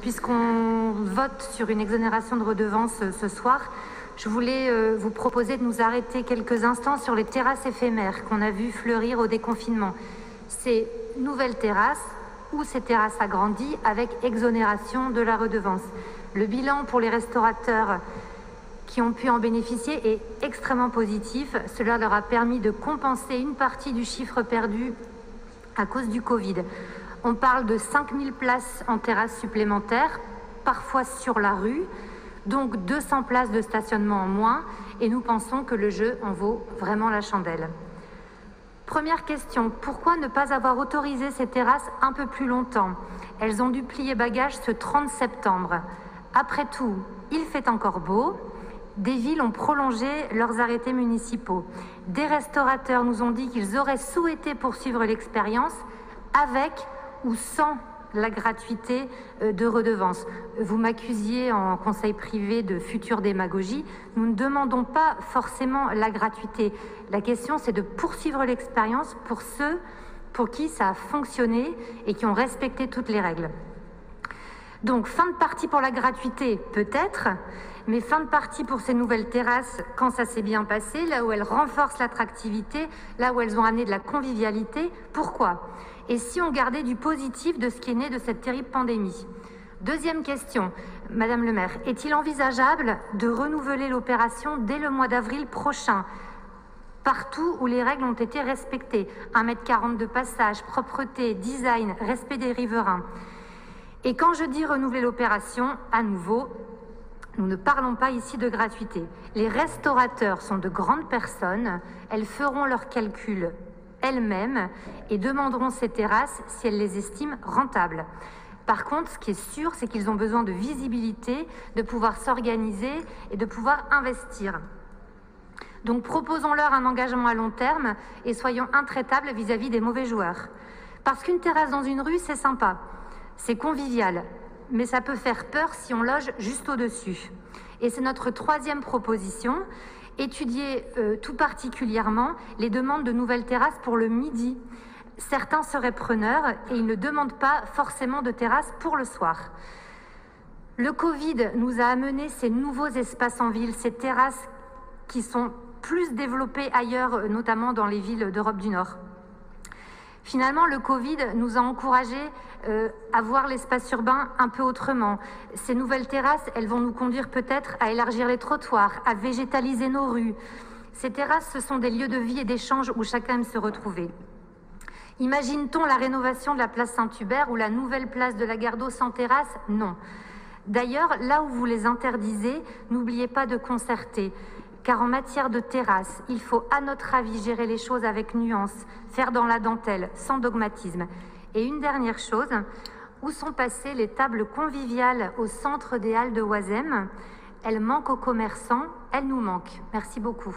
puisqu'on vote sur une exonération de redevance ce soir, je voulais vous proposer de nous arrêter quelques instants sur les terrasses éphémères qu'on a vues fleurir au déconfinement. Ces nouvelles terrasses ou ces terrasses agrandies avec exonération de la redevance. Le bilan pour les restaurateurs qui ont pu en bénéficier est extrêmement positif. Cela leur a permis de compenser une partie du chiffre perdu à cause du Covid. On parle de 5000 places en terrasse supplémentaires, parfois sur la rue, donc 200 places de stationnement en moins, et nous pensons que le jeu en vaut vraiment la chandelle. Première question, pourquoi ne pas avoir autorisé ces terrasses un peu plus longtemps? Elles ont dû plier bagages ce 30 septembre. Après tout, il fait encore beau. Des villes ont prolongé leurs arrêtés municipaux. Des restaurateurs nous ont dit qu'ils auraient souhaité poursuivre l'expérience avec ou sans la gratuité de redevance. Vous m'accusiez en conseil privé de future démagogie. Nous ne demandons pas forcément la gratuité. La question, c'est de poursuivre l'expérience pour ceux pour qui ça a fonctionné et qui ont respecté toutes les règles. Donc, fin de partie pour la gratuité, peut-être, mais fin de partie pour ces nouvelles terrasses quand ça s'est bien passé, là où elles renforcent l'attractivité, là où elles ont amené de la convivialité. Pourquoi ? Et si on gardait du positif de ce qui est né de cette terrible pandémie? Deuxième question, Madame le maire, est-il envisageable de renouveler l'opération dès le mois d'avril prochain, partout où les règles ont été respectées? 1,40 m de passage, propreté, design, respect des riverains. Et quand je dis renouveler l'opération, à nouveau, nous ne parlons pas ici de gratuité. Les restaurateurs sont de grandes personnes, elles feront leurs calculs elles-mêmes et demanderont ces terrasses si elles les estiment rentables. Par contre, ce qui est sûr, c'est qu'ils ont besoin de visibilité, de pouvoir s'organiser et de pouvoir investir. Donc proposons-leur un engagement à long terme et soyons intraitables vis-à-vis des mauvais joueurs. Parce qu'une terrasse dans une rue, c'est sympa, c'est convivial, mais ça peut faire peur si on loge juste au-dessus. Et c'est notre troisième proposition. Étudier tout particulièrement les demandes de nouvelles terrasses pour le midi. Certains seraient preneurs et ils ne demandent pas forcément de terrasse pour le soir. Le Covid nous a amené ces nouveaux espaces en ville, ces terrasses qui sont plus développées ailleurs, notamment dans les villes d'Europe du Nord. Finalement, le Covid nous a encouragés à voir l'espace urbain un peu autrement. Ces nouvelles terrasses, elles vont nous conduire peut-être à élargir les trottoirs, à végétaliser nos rues. Ces terrasses, ce sont des lieux de vie et d'échange où chacun aime se retrouver. Imagine-t-on la rénovation de la place Saint-Hubert ou la nouvelle place de la Gare d'Eau sans terrasse? Non. D'ailleurs, là où vous les interdisez, n'oubliez pas de concerter. Car en matière de terrasse, il faut à notre avis gérer les choses avec nuance, faire dans la dentelle, sans dogmatisme. Et une dernière chose, où sont passées les tables conviviales au centre des Halles de Oisem? Elles manquent aux commerçants, elles nous manquent. Merci beaucoup.